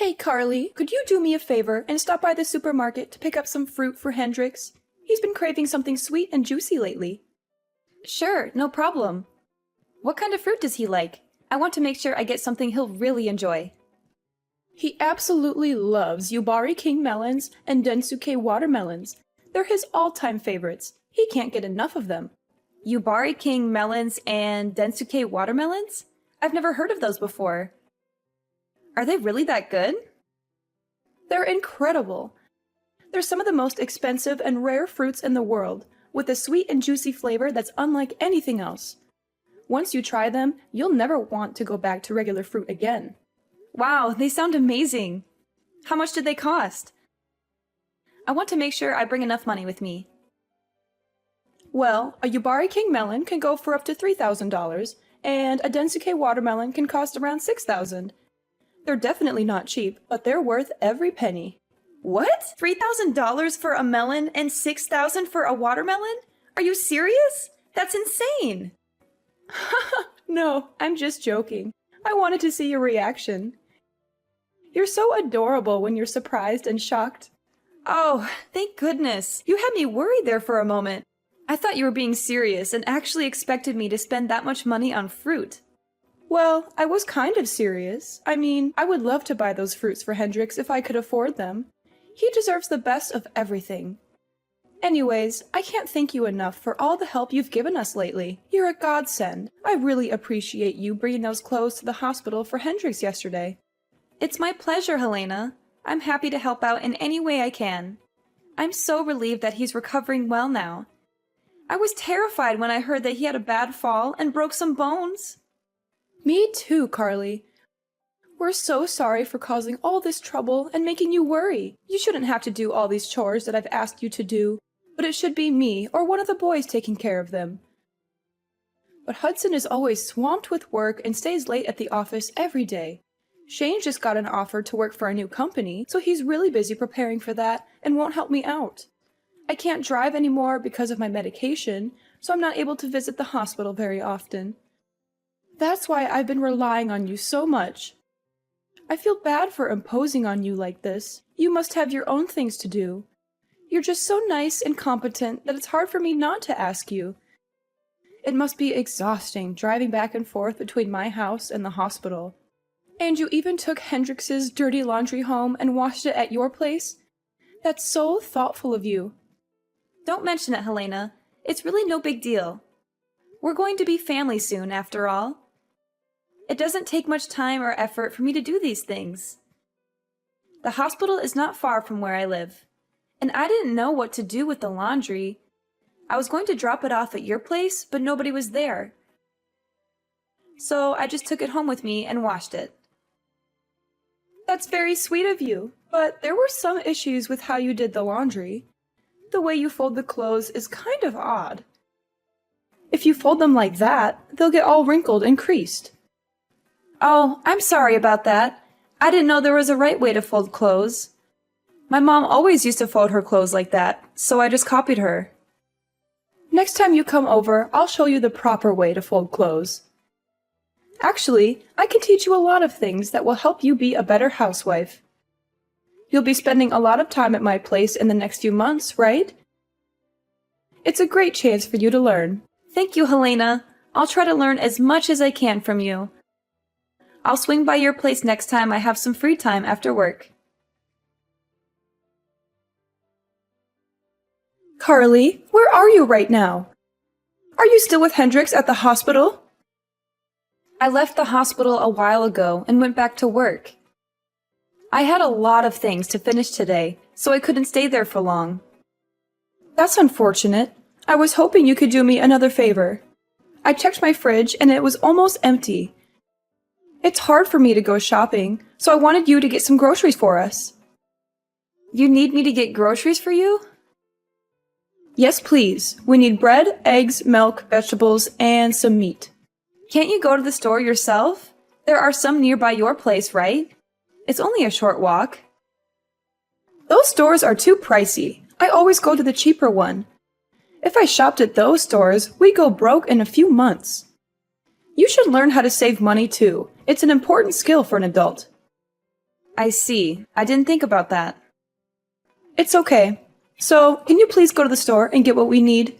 Hey, Carly, could you do me a favor and stop by the supermarket to pick up some fruit for Hendrix? He's been craving something sweet and juicy lately. Sure, no problem. What kind of fruit does he like? I want to make sure I get something he'll really enjoy. He absolutely loves Yubari King melons and Densuke watermelons. They're his all-time favorites. He can't get enough of them. Yubari King melons and Densuke watermelons? I've never heard of those before. Are they really that good? They're incredible. They're some of the most expensive and rare fruits in the world, with a sweet and juicy flavor that's unlike anything else. Once you try them, you'll never want to go back to regular fruit again. Wow, they sound amazing. How much did they cost? I want to make sure I bring enough money with me. Well, a Yubari King melon can go for up to $3,000, and a Densuke watermelon can cost around $6,000. They're definitely not cheap, but they're worth every penny. What? $3,000 for a melon and $6,000 for a watermelon? Are you serious? That's insane! No, I'm just joking. I wanted to see your reaction. You're so adorable when you're surprised and shocked. Oh, thank goodness. You had me worried there for a moment. I thought you were being serious and actually expected me to spend that much money on fruit. Well, I was kind of serious. I mean, I would love to buy those fruits for Hendrix if I could afford them. He deserves the best of everything. Anyways, I can't thank you enough for all the help you've given us lately. You're a godsend. I really appreciate you bringing those clothes to the hospital for Hendrix yesterday. It's my pleasure, Helena. I'm happy to help out in any way I can. I'm so relieved that he's recovering well now. I was terrified when I heard that he had a bad fall and broke some bones. Me too, Carly. We're so sorry for causing all this trouble and making you worry. You shouldn't have to do all these chores that I've asked you to do, but it should be me or one of the boys taking care of them. But Hudson is always swamped with work and stays late at the office every day. Shane just got an offer to work for a new company, so he's really busy preparing for that and won't help me out. I can't drive anymore because of my medication, so I'm not able to visit the hospital very often. That's why I've been relying on you so much. I feel bad for imposing on you like this. You must have your own things to do. You're just so nice and competent that it's hard for me not to ask you. It must be exhausting driving back and forth between my house and the hospital. And you even took Hendrix's dirty laundry home and washed it at your place? That's so thoughtful of you. Don't mention it, Helena. It's really no big deal. We're going to be family soon, after all. It doesn't take much time or effort for me to do these things. The hospital is not far from where I live, and I didn't know what to do with the laundry. I was going to drop it off at your place, but nobody was there. So I just took it home with me and washed it. That's very sweet of you, but there were some issues with how you did the laundry. The way you fold the clothes is kind of odd. If you fold them like that, they'll get all wrinkled and creased. Oh, I'm sorry about that. I didn't know there was a right way to fold clothes. My mom always used to fold her clothes like that, so I just copied her. Next time you come over, I'll show you the proper way to fold clothes. Actually, I can teach you a lot of things that will help you be a better housewife. You'll be spending a lot of time at my place in the next few months, right? It's a great chance for you to learn. Thank you, Helena. I'll try to learn as much as I can from you. I'll swing by your place next time I have some free time after work. Carly, where are you right now? Are you still with Hendrix at the hospital? I left the hospital a while ago and went back to work. I had a lot of things to finish today, so I couldn't stay there for long. That's unfortunate. I was hoping you could do me another favor. I checked my fridge and it was almost empty. It's hard for me to go shopping, so I wanted you to get some groceries for us. You need me to get groceries for you? Yes, please. We need bread, eggs, milk, vegetables, and some meat. Can't you go to the store yourself? There are some nearby your place, right? It's only a short walk. Those stores are too pricey. I always go to the cheaper one. If I shopped at those stores, we'd go broke in a few months. You should learn how to save money too. It's an important skill for an adult. I see. I didn't think about that. It's okay. So, can you please go to the store and get what we need?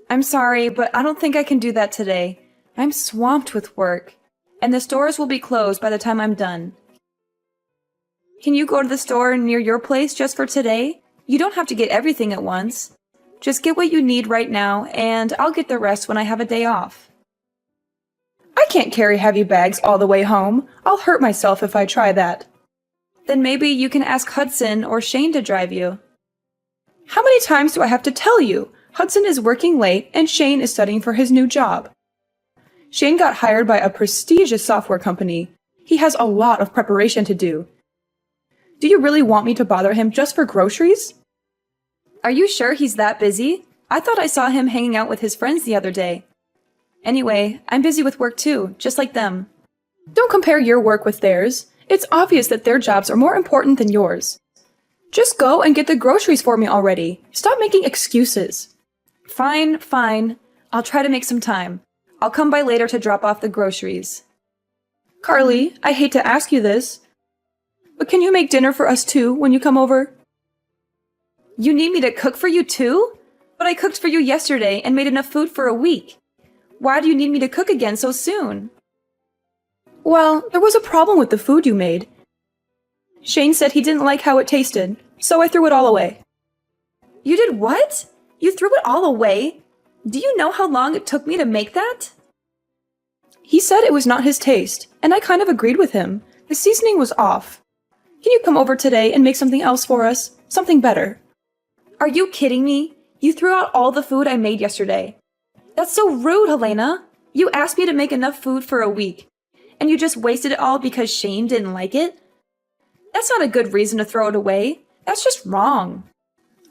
I'm sorry, but I don't think I can do that today. I'm swamped with work, and the stores will be closed by the time I'm done. Can you go to the store near your place just for today? You don't have to get everything at once. Just get what you need right now, and I'll get the rest when I have a day off. I can't carry heavy bags all the way home. I'll hurt myself if I try that. Then maybe you can ask Hudson or Shane to drive you. How many times do I have to tell you? Hudson is working late and Shane is studying for his new job. Shane got hired by a prestigious software company. He has a lot of preparation to do. Do you really want me to bother him just for groceries? Are you sure he's that busy? I thought I saw him hanging out with his friends the other day. Anyway, I'm busy with work too, just like them. Don't compare your work with theirs. It's obvious that their jobs are more important than yours. Just go and get the groceries for me already. Stop making excuses. Fine, fine. I'll try to make some time. I'll come by later to drop off the groceries. Carly, I hate to ask you this, but can you make dinner for us too when you come over? You need me to cook for you too? But I cooked for you yesterday and made enough food for a week. Why do you need me to cook again so soon? Well, there was a problem with the food you made. Shane said he didn't like how it tasted, so I threw it all away. You did what? You threw it all away? Do you know how long it took me to make that? He said it was not his taste, and I kind of agreed with him. The seasoning was off. Can you come over today and make something else for us? Something better. Are you kidding me? You threw out all the food I made yesterday. That's so rude, Helena. You asked me to make enough food for a week, and you just wasted it all because Shane didn't like it? That's not a good reason to throw it away. That's just wrong.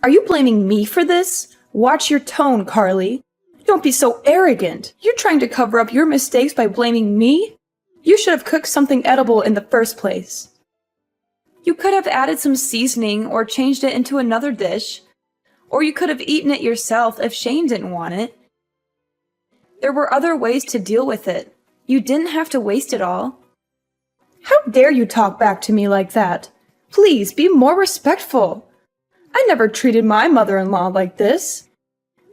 Are you blaming me for this? Watch your tone, Carly. Don't be so arrogant. You're trying to cover up your mistakes by blaming me? You should have cooked something edible in the first place. You could have added some seasoning or changed it into another dish. Or you could have eaten it yourself if Shane didn't want it. There were other ways to deal with it. You didn't have to waste it all. How dare you talk back to me like that? Please be more respectful. I never treated my mother-in-law like this.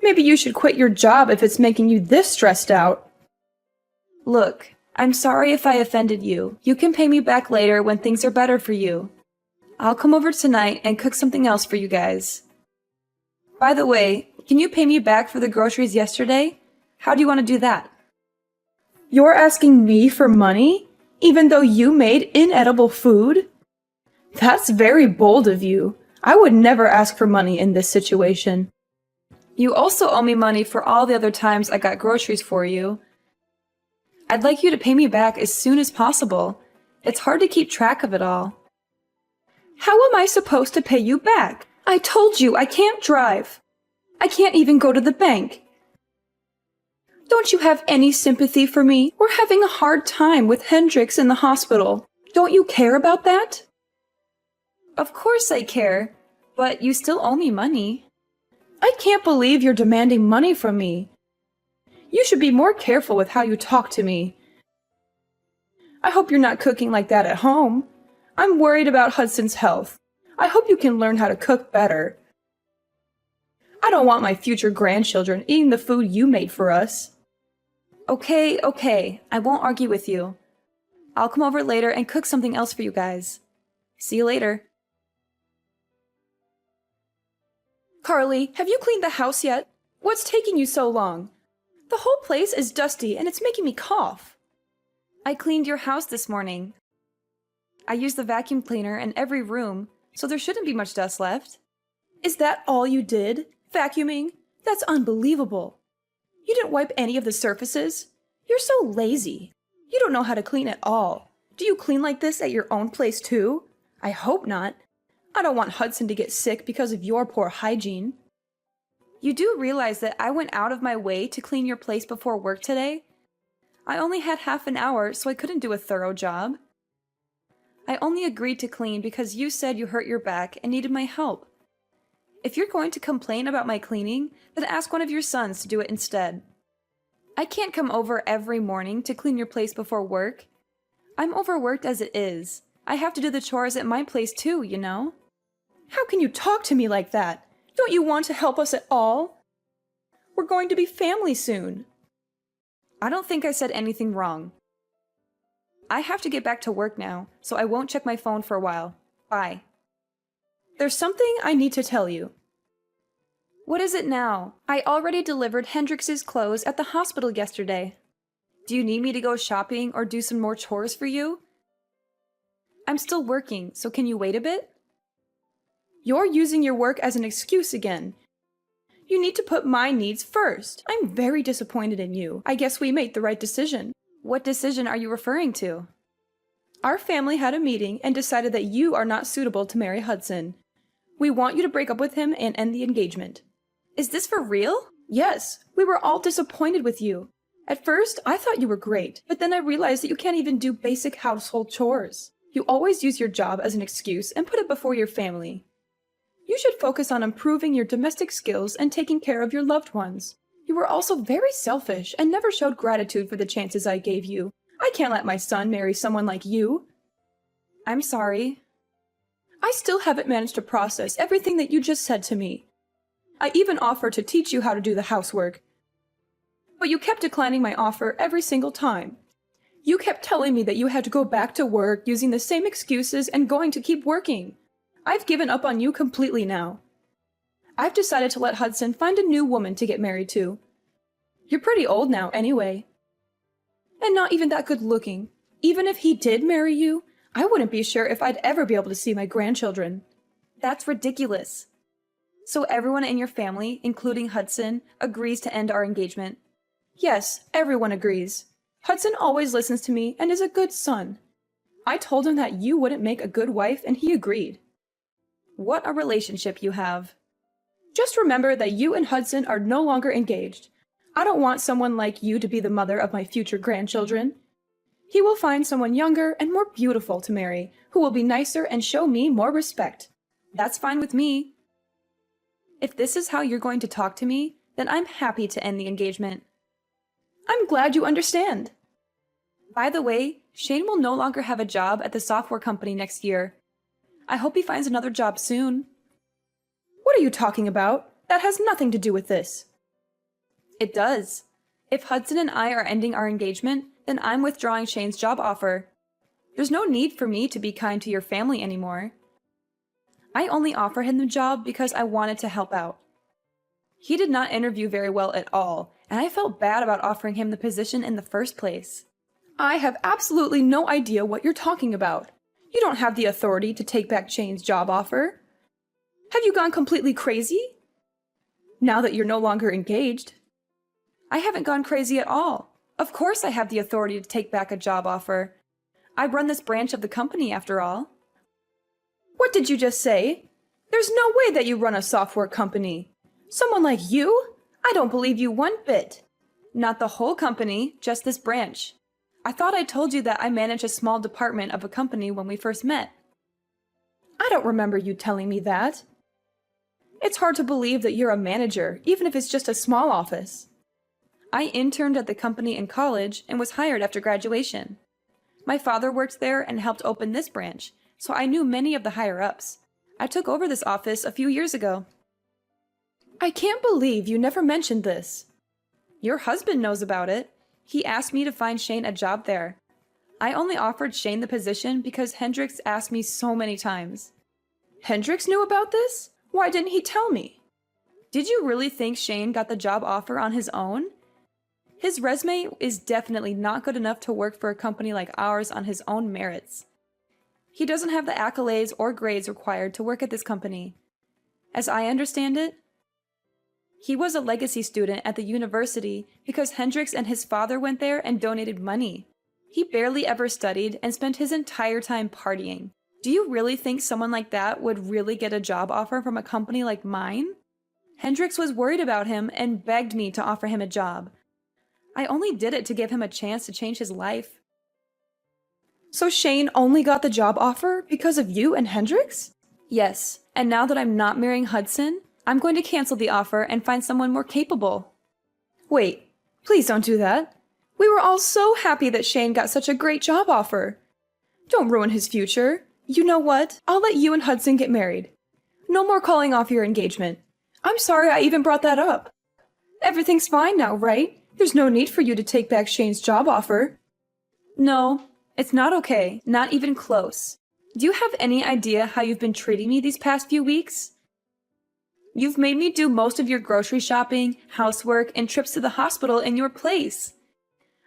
Maybe you should quit your job if it's making you this stressed out. Look, I'm sorry if I offended you. You can pay me back later when things are better for you. I'll come over tonight and cook something else for you guys. By the way, can you pay me back for the groceries yesterday? How do you want to do that? You're asking me for money, even though you made inedible food? That's very bold of you. I would never ask for money in this situation. You also owe me money for all the other times I got groceries for you. I'd like you to pay me back as soon as possible. It's hard to keep track of it all. How am I supposed to pay you back? I told you I can't drive. I can't even go to the bank. Don't you have any sympathy for me? We're having a hard time with Hendrix in the hospital. Don't you care about that? Of course I care, but you still owe me money. I can't believe you're demanding money from me. You should be more careful with how you talk to me. I hope you're not cooking like that at home. I'm worried about Hudson's health. I hope you can learn how to cook better. I don't want my future grandchildren eating the food you made for us. Okay, I won't argue with you. I'll come over later and cook something else for you guys. See you later. Carly, have you cleaned the house yet? What's taking you so long? The whole place is dusty and it's making me cough. I cleaned your house this morning. I used the vacuum cleaner in every room, so there shouldn't be much dust left. Is that all you did? Vacuuming? That's unbelievable. You didn't wipe any of the surfaces? You're so lazy. You don't know how to clean at all. Do you clean like this at your own place too? I hope not. I don't want Hudson to get sick because of your poor hygiene. You do realize that I went out of my way to clean your place before work today? I only had half an hour, so I couldn't do a thorough job. I only agreed to clean because you said you hurt your back and needed my help. If you're going to complain about my cleaning, then ask one of your sons to do it instead. I can't come over every morning to clean your place before work. I'm overworked as it is. I have to do the chores at my place too, you know? How can you talk to me like that? Don't you want to help us at all? We're going to be family soon. I don't think I said anything wrong. I have to get back to work now, so I won't check my phone for a while. Bye. There's something I need to tell you. What is it now? I already delivered Hendrix's clothes at the hospital yesterday. Do you need me to go shopping or do some more chores for you? I'm still working, so can you wait a bit? You're using your work as an excuse again. You need to put my needs first. I'm very disappointed in you. I guess we made the right decision. What decision are you referring to? Our family had a meeting and decided that you are not suitable to marry Hudson. We want you to break up with him and end the engagement. Is this for real? Yes, we were all disappointed with you. At first, I thought you were great, but then I realized that you can't even do basic household chores. You always use your job as an excuse and put it before your family. You should focus on improving your domestic skills and taking care of your loved ones. You were also very selfish and never showed gratitude for the chances I gave you. I can't let my son marry someone like you. I'm sorry. I still haven't managed to process everything that you just said to me. I even offered to teach you how to do the housework. But you kept declining my offer every single time. You kept telling me that you had to go back to work using the same excuses and going to keep working. I've given up on you completely now. I've decided to let Hudson find a new woman to get married to. You're pretty old now anyway. And not even that good looking. Even if he did marry you, I wouldn't be sure if I'd ever be able to see my grandchildren. That's ridiculous. So everyone in your family, including Hudson, agrees to end our engagement? Yes, everyone agrees. Hudson always listens to me and is a good son. I told him that you wouldn't make a good wife and he agreed. What a relationship you have. Just remember that you and Hudson are no longer engaged. I don't want someone like you to be the mother of my future grandchildren. He will find someone younger and more beautiful to marry, who will be nicer and show me more respect. That's fine with me. If this is how you're going to talk to me, then I'm happy to end the engagement. I'm glad you understand. By the way, Shane will no longer have a job at the software company next year. I hope he finds another job soon. What are you talking about? That has nothing to do with this. It does. If Hudson and I are ending our engagement, then I'm withdrawing Shane's job offer. There's no need for me to be kind to your family anymore. I only offered him the job because I wanted to help out. He did not interview very well at all, and I felt bad about offering him the position in the first place. I have absolutely no idea what you're talking about. You don't have the authority to take back Shane's job offer. Have you gone completely crazy? Now that you're no longer engaged. I haven't gone crazy at all. Of course I have the authority to take back a job offer. I run this branch of the company after all. What did you just say? There's no way that you run a software company. Someone like you? I don't believe you one bit. Not the whole company, just this branch. I thought I told you that I manage a small department of a company when we first met. I don't remember you telling me that. It's hard to believe that you're a manager, even if it's just a small office. I interned at the company in college and was hired after graduation. My father worked there and helped open this branch, so I knew many of the higher-ups. I took over this office a few years ago. I can't believe you never mentioned this. Your husband knows about it. He asked me to find Shane a job there. I only offered Shane the position because Hendrix asked me so many times. Hendrix knew about this? Why didn't he tell me? Did you really think Shane got the job offer on his own? His resume is definitely not good enough to work for a company like ours on his own merits. He doesn't have the accolades or grades required to work at this company. As I understand it, he was a legacy student at the university because Hendrix and his father went there and donated money. He barely ever studied and spent his entire time partying. Do you really think someone like that would really get a job offer from a company like mine? Hendrix was worried about him and begged me to offer him a job. I only did it to give him a chance to change his life. So Shane only got the job offer because of you and Hendrix? Yes, and now that I'm not marrying Hudson, I'm going to cancel the offer and find someone more capable. Wait, please don't do that. We were all so happy that Shane got such a great job offer. Don't ruin his future. You know what? I'll let you and Hudson get married. No more calling off your engagement. I'm sorry I even brought that up. Everything's fine now, right? There's no need for you to take back Shane's job offer. No, it's not okay. Not even close. Do you have any idea how you've been treating me these past few weeks? You've made me do most of your grocery shopping, housework, and trips to the hospital in your place.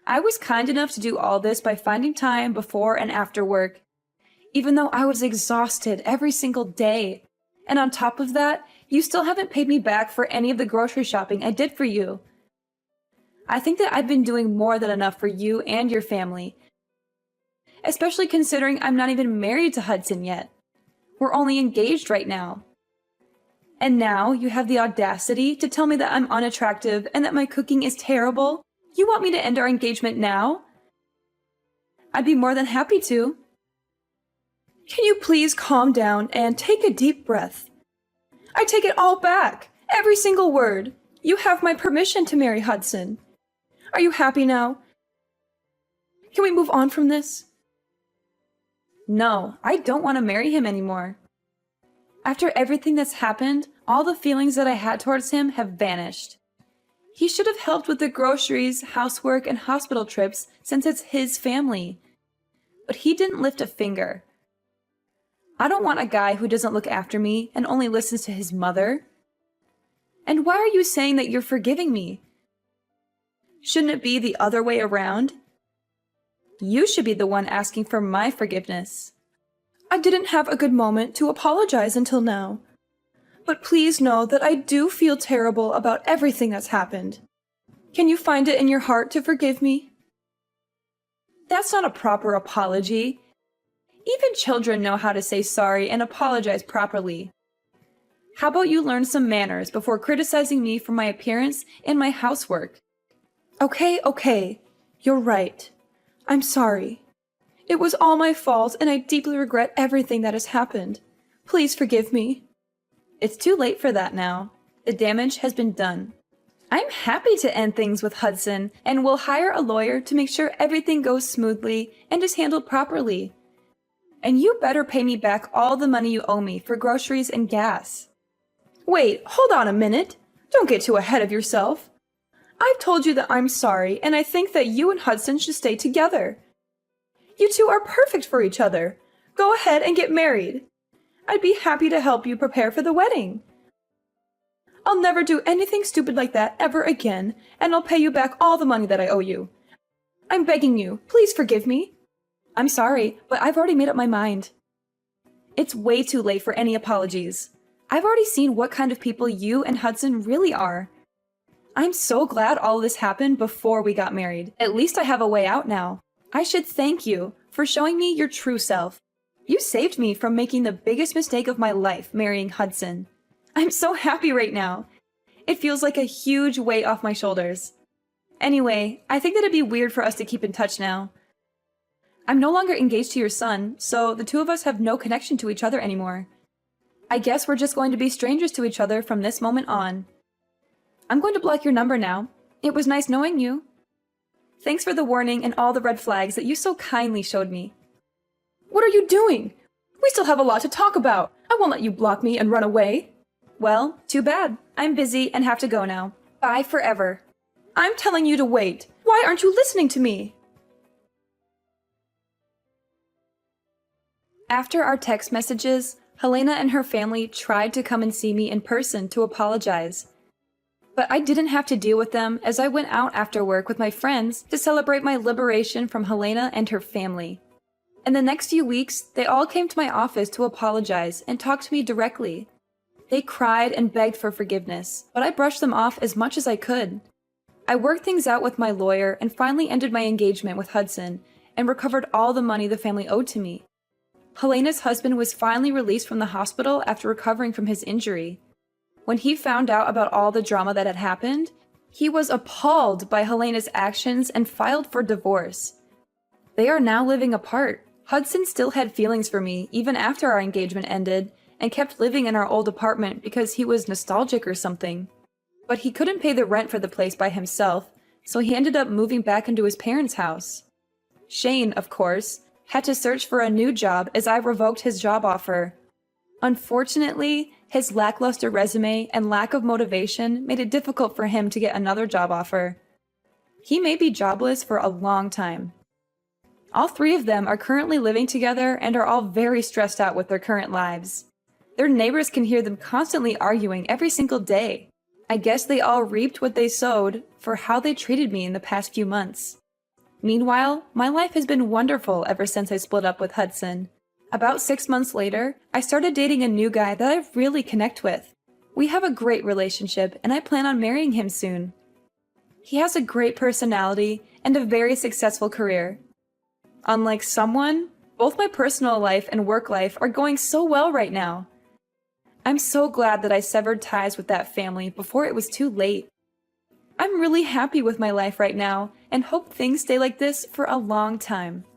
I was kind enough to do all this by finding time before and after work, even though I was exhausted every single day. And on top of that, you still haven't paid me back for any of the grocery shopping I did for you. I think that I've been doing more than enough for you and your family, especially considering I'm not even married to Hudson yet. We're only engaged right now. And now you have the audacity to tell me that I'm unattractive and that my cooking is terrible? You want me to end our engagement now? I'd be more than happy to. Can you please calm down and take a deep breath? I take it all back, every single word. You have my permission to marry Hudson. Are you happy now? Can we move on from this? No, I don't want to marry him anymore. After everything that's happened, all the feelings that I had towards him have vanished. He should have helped with the groceries, housework, and hospital trips since it's his family. But he didn't lift a finger. I don't want a guy who doesn't look after me and only listens to his mother. And why are you saying that you're forgiving me? Shouldn't it be the other way around? You should be the one asking for my forgiveness. I didn't have a good moment to apologize until now. But please know that I do feel terrible about everything that's happened. Can you find it in your heart to forgive me? That's not a proper apology. Even children know how to say sorry and apologize properly. How about you learn some manners before criticizing me for my appearance and my housework? Okay. You're right. I'm sorry. It was all my fault, and I deeply regret everything that has happened. Please forgive me. It's too late for that now. The damage has been done. I'm happy to end things with Hudson, and will hire a lawyer to make sure everything goes smoothly and is handled properly. And you better pay me back all the money you owe me for groceries and gas. Wait, hold on a minute. Don't get too ahead of yourself. I've told you that I'm sorry, and I think that you and Hudson should stay together. You two are perfect for each other. Go ahead and get married. I'd be happy to help you prepare for the wedding. I'll never do anything stupid like that ever again, and I'll pay you back all the money that I owe you. I'm begging you, please forgive me. I'm sorry, but I've already made up my mind. It's way too late for any apologies. I've already seen what kind of people you and Hudson really are. I'm so glad all this happened before we got married. At least I have a way out now. I should thank you for showing me your true self. You saved me from making the biggest mistake of my life, marrying Hudson. I'm so happy right now. It feels like a huge weight off my shoulders. Anyway, I think that it'd be weird for us to keep in touch now. I'm no longer engaged to your son, so the two of us have no connection to each other anymore. I guess we're just going to be strangers to each other from this moment on. I'm going to block your number now. It was nice knowing you. Thanks for the warning and all the red flags that you so kindly showed me. What are you doing? We still have a lot to talk about. I won't let you block me and run away. Well, too bad. I'm busy and have to go now. Bye forever. I'm telling you to wait. Why aren't you listening to me? After our text messages, Helena and her family tried to come and see me in person to apologize. But I didn't have to deal with them as I went out after work with my friends to celebrate my liberation from Helena and her family. In the next few weeks, they all came to my office to apologize and talk to me directly. They cried and begged for forgiveness, but I brushed them off as much as I could. I worked things out with my lawyer and finally ended my engagement with Hudson and recovered all the money the family owed to me. Helena's husband was finally released from the hospital after recovering from his injury. When he found out about all the drama that had happened, he was appalled by Helena's actions and filed for divorce. They are now living apart. Hudson still had feelings for me even after our engagement ended and kept living in our old apartment because he was nostalgic or something. But he couldn't pay the rent for the place by himself, so he ended up moving back into his parents' house. Shane, of course, had to search for a new job as I revoked his job offer. Unfortunately, his lackluster resume and lack of motivation made it difficult for him to get another job offer. He may be jobless for a long time. All three of them are currently living together and are all very stressed out with their current lives. Their neighbors can hear them constantly arguing every single day. I guess they all reaped what they sowed for how they treated me in the past few months. Meanwhile, my life has been wonderful ever since I split up with Hudson. About 6 months later, I started dating a new guy that I really connect with. We have a great relationship, and I plan on marrying him soon. He has a great personality and a very successful career. Unlike someone, both my personal life and work life are going so well right now. I'm so glad that I severed ties with that family before it was too late. I'm really happy with my life right now and hope things stay like this for a long time.